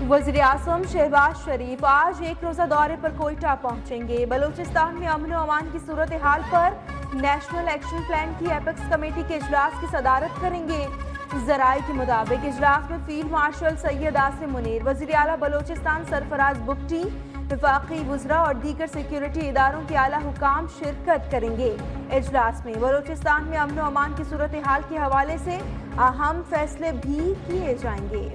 वज़ीर आज़म शहबाज शरीफ आज एक रोज़ा दौरे पर कोयटा पहुंचेंगे। बलूचिस्तान में अमन व अमान की सूरत हाल पर नेशनल एक्शन प्लान की एपेक्स कमेटी के इजलास की सदारत करेंगे। ज़राए के मुताबिक इजलास में फील्ड मार्शल सैयद आसिम मुनीर, वज़ीर आला बलूचिस्तान सरफराज बुगटी, वफाकी वज़रा और दीगर सिक्योरिटी इदारों के आला हुकाम शिरकत करेंगे। इजलास में बलूचिस्तान में अमन व अमान की सूरत हाल के हवाले से अहम फैसले भी किए जाएंगे।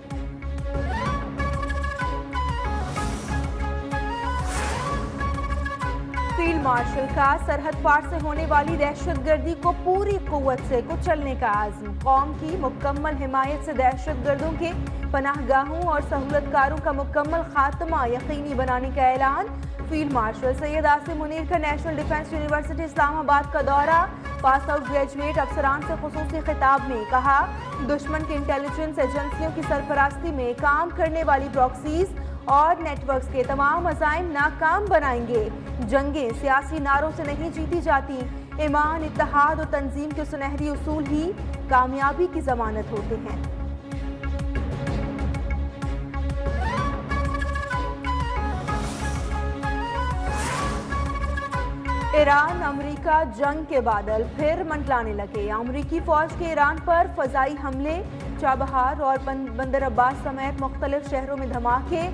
फील्ड मार्शल का सरहद पार से होने वाली दहशतगर्दी को पूरी कुव्वत से कुचलने का आज़म, कौम की मुकम्मल हिमायत से दहशतगर्दों के पनाहगाहों और सहूलतकारों का मुकम्मल खात्मा यकीनी बनाने का ऐलान। फील्ड मार्शल सैयद आसिम मुनीर का नेशनल डिफेंस यूनिवर्सिटी इस्लामाबाद का दौरा। पास आउट ग्रेजुएट अफसरान से खुसूसी खिताब में कहा, दुश्मन की इंटेलिजेंस एजेंसियों की सरफरास्ती में काम करने वाली प्रॉक्सीज और नेटवर्क्स के तमाम अज़ाइम नाकाम बनाएंगे। जंगें सियासी नारों से नहीं जीती जाती, ईमान, इत्तेहाद और तंजीम के सुनहरी उसूल ही कामयाबी की जमानत होते हैं। ईरान अमेरिका जंग के बादल फिर मंडलाने लगे। अमेरिकी फौज के ईरान पर फजाई हमले, चाबहार और बंदर अब्बास समेत मुख्तलिफ शहरों में धमाके,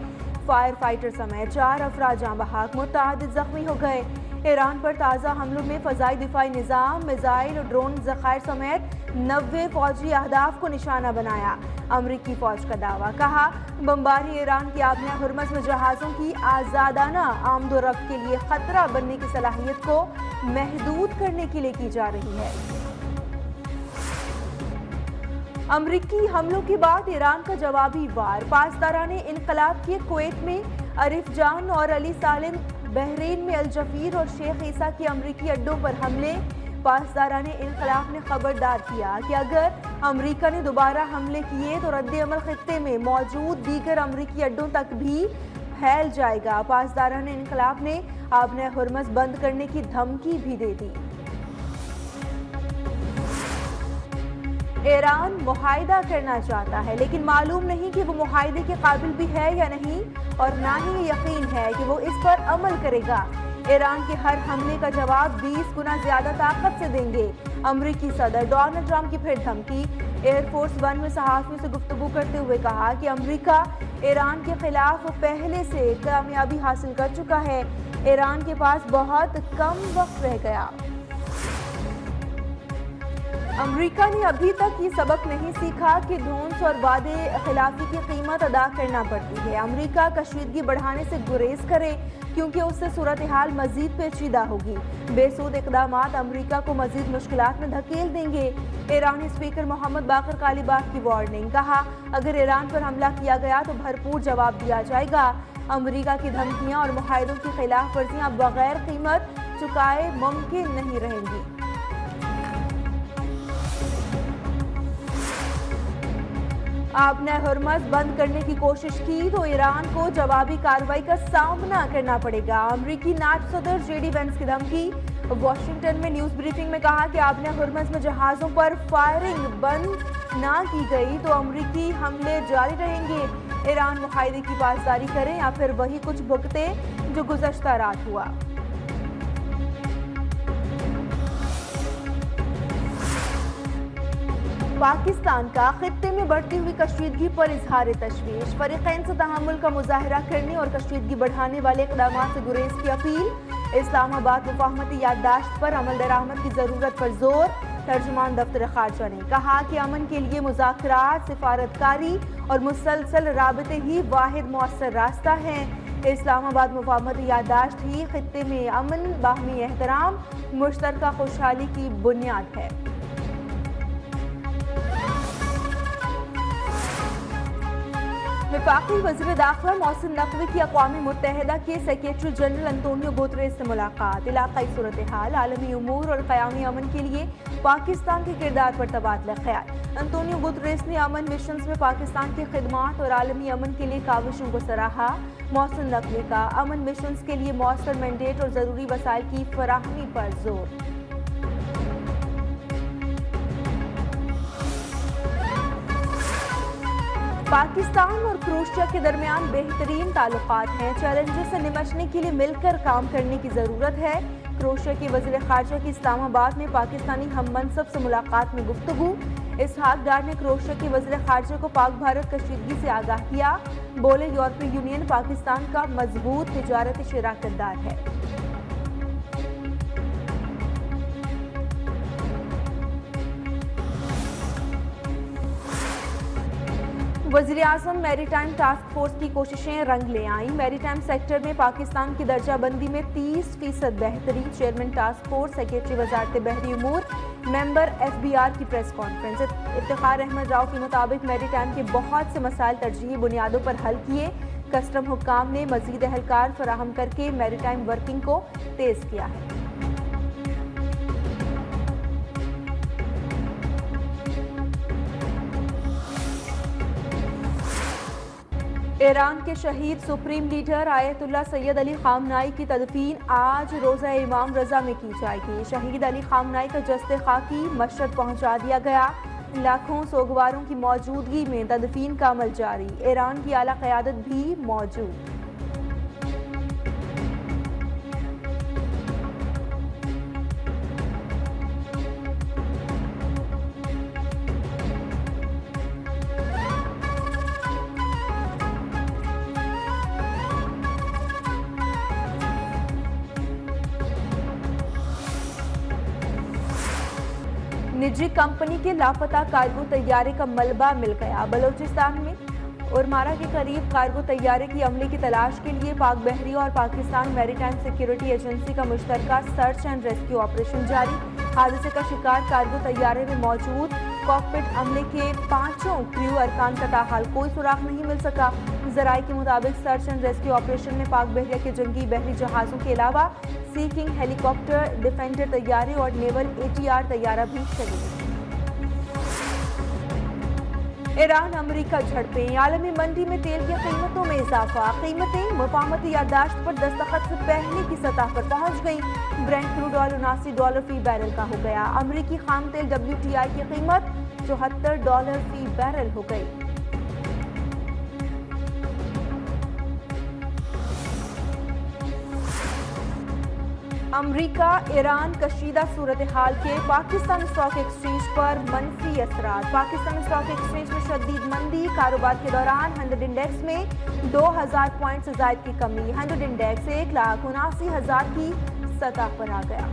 फायर फाइटर समेत 4 अफराद जाँ बहक, मुतअद्दिद जख्मी हो गए। ईरान पर ताज़ा हमलों में फ़ज़ाई दिफाई निज़ाम, मिज़ाइल और ड्रोन ज़खायर समेत 90 फौजी अहदाफ को निशाना बनाया। अमरीकी फौज का दावा, कहा बमबारी ईरान की आबना हुर्मज़ में जहाज़ों की आज़ादाना आमदोरफ्त के लिए ख़तरा बनने की सलाहियत को महदूद करने के लिए की जा रही है। अमरीकी हमलों के बाद ईरान का जवाबी वार। पासदाराने इनकलाब किए कुवैत में अरिफ जान और अली सालिम, बहरीन में अल जफीर और शेख ईसा की अमरीकी अड्डों पर हमले। पासदाराने इनकलाब ने खबरदार किया कि अगर अमरीका ने दोबारा हमले किए तो रद्द-ए-अमल खित्ते में मौजूद दीगर अमरीकी अड्डों तक भी फैल जाएगा। पासदाराने इनकलाब ने आबने हुर्मज़ बंद करने की धमकी भी दे दी। ईरान मुआहिदा करना चाहता है, लेकिन मालूम नहीं कि वो मुआहिदे के काबिल भी है या नहीं, और ना ही यकीन है कि वो इस पर अमल करेगा। ईरान के हर हमले का जवाब 20 गुना ज्यादा ताकत से देंगे। अमरीकी सदर डोनाल्ड ट्रंप की फिर धमकी। एयरफोर्स वन में सहाफ़ियों से गुफ्तगू करते हुए कहा कि अमरीका ईरान के खिलाफ पहले से कामयाबी हासिल कर चुका है, ईरान के पास बहुत कम वक्त रह गया। अमरीका ने अभी तक ये सबक नहीं सीखा कि धौंस और वादे खिलाफी की कीमत अदा करना पड़ती है। अमरीका कशीदगी बढ़ाने से गुरेज करे, क्योंकि उससे सूरत हाल मजीद पेचीदा होगी। बेसूद इक़दामात अमरीका को मजीद मुश्किलात में धकेल देंगे। ईरानी स्पीकर मोहम्मद बाक़र कालीबाफ की वार्निंग, कहा अगर ईरान पर हमला किया गया तो भरपूर जवाब दिया जाएगा। अमरीका की धमकियाँ और मुआहिदों की खिलाफ वर्जियाँ बगैर कीमत चुकाए मुमकिन नहीं रहेंगी। आपने हुर्मज़ बंद करने की कोशिश की तो ईरान को जवाबी कार्रवाई का सामना करना पड़ेगा। अमरीकी नायब सदर जेडी वेंस की धमकी। वाशिंगटन में न्यूज़ ब्रीफिंग में कहा कि आपने हुर्मज़ में जहाज़ों पर फायरिंग बंद ना की गई तो अमरीकी हमले जारी रहेंगे। ईरान मुआहिदे की पासदारी करे या फिर वही कुछ भुगते जो गुज़श्ता रात हुआ। पाकिस्तान का खित्ते में बढ़ती हुई कशीदगी पर इजहार तशवीश। फरीक़ैन से तहम्मुल का मुजाहरा करने और कशीदगी बढ़ाने वाले इक़दामात से गुरेज की अपील। इस्लामाबाद मुफाहमती याददाश्त पर अमल दरामद की ज़रूरत पर जोर। तर्जुमान दफ्तर ख़ारजा ने कहा कि अमन के लिए मुज़ाकरात, सिफारतकारी और मुसलसल राबते ही वाहिद मुअस्सर रास्ता है। इस्लामाबाद मुफाहमती याददाश्त ही खित्ते में अमन, बाहमी एहतराम, मुश्तरका खुशहाली की बुनियाद है। वफाकी वज़ीर दाखिला मोहसिन नकवी की अक़वाम मुत्तहिदा के सेक्रेटरी जनरल अंतोनियो गुतरेस से मुलाकात। इलाक़ाई सूरत हाल, आलमी उमूर और क़यामी अमन के लिए पाकिस्तान के किरदार पर तबादला ख्याल। अंतोनियो गुतरेस ने अमन मिशंस में पाकिस्तान की खिदमात और आलमी अमन के लिए काविशों को सराहा। मोहसिन नकवी का अमन मिशंस के लिए मौसर मैंडेट और ज़रूरी वसाइल की फराहमी पर जोर। پاکستان اور کروشیا کے درمیان بہترین تعلقات ہیں، چیلنجز سے نمٹنے کے لیے مل کر کام کرنے کی ضرورت ہے۔ کروشیا کی وزیر خارجہ کی اسلام آباد میں پاکستانی ہم منصب سے ملاقات میں گفتگو۔ اسحاق ڈار نے کروشیا کی وزیر خارجہ کو پاک بھارت کشیدگی سے آگاہ کیا، بولے یورپی یونین پاکستان کا مضبوط تجارتی شراکت دار ہے۔ وزیر اعظم میری ٹائم ٹاسک فورس کی کوششیں رنگ لے آئیں، میری ٹائم سیکٹر میں پاکستان کی درجہ بندی میں 30% بہتری، چیئرمین ٹاسک فورس سیکریٹری وزارت بحری امور ممبر FBR کی پریس کانفرنس۔ افتخار احمد راؤ کے مطابق میری ٹائم کے بہت سے مسائل ترجیحی بنیادوں پر حل کیے، کسٹم حکام نے مزید اہلکار فراہم کر کے میری ٹائم ورکنگ کو تیز کیا ہے۔ ایران کے شہید سپریم لیڈر آیت اللہ سید علی خامنائی کی تدفین آج روضہ امام رضا میں کی جائے گی۔ شہید علی خامنائی کا جسد خاکی مشہد پہنچا دیا گیا، لاکھوں سوگواروں کی موجودگی میں تدفین کا عمل جاری، ایران کی اعلیٰ قیادت بھی موجود۔ نجی کمپنی کے لاپتہ کارگو طیارے کا ملبہ مل گیا، بلوچستان میں اورمارا کے قریب کارگو طیارے کی عملے کی تلاش کے لیے پاک بحری اور پاکستان میری ٹائم سیکیورٹی ایجنسی کا مشترکہ سرچ اینڈ ریسکیو آپریشن جاری۔ حادثے کا شکار کارگو طیارے میں موجود کاکپٹ عملے کے 5 کریو ارکان کا تاحال کوئی سراغ نہیں مل سکا۔ ذرائع کے مطابق سرچ اینڈ ریسکیو آپریشن میں پاک بحریہ کے جنگی بحری جہازوں کے علاوہ سی کنگ ہیلی کاپٹر، ڈیفینڈر طیارے اور نیول ATR طیارہ بھی شریک۔ ایران امریکہ جھڑپیں، عالمی منڈی میں تیل کی قیمتوں میں اضافہ، قیمتیں مفاہمتی یادداشت پر دستخط سے پہلے کی سطح پر پہنچ گئیں، برینٹ کروڈ آئل $79 فی بیرل کا ہو گیا، امریکی خام تیل WTI کی قیمت $74 فی بیرل ہو گئی۔ امریکہ ایران کشیدہ صورتحال کے پاکستان اسٹاک ایکسچینج پر منفی اثرات، پاکستان اسٹاک ایکسچینج میں شدید مندی، کاروبار کے دوران 100 انڈیکس میں 2000 پوائنٹ سے زائد کی کمی، 100 انڈیکس 1,79,000 کی سطح پر آ گیا۔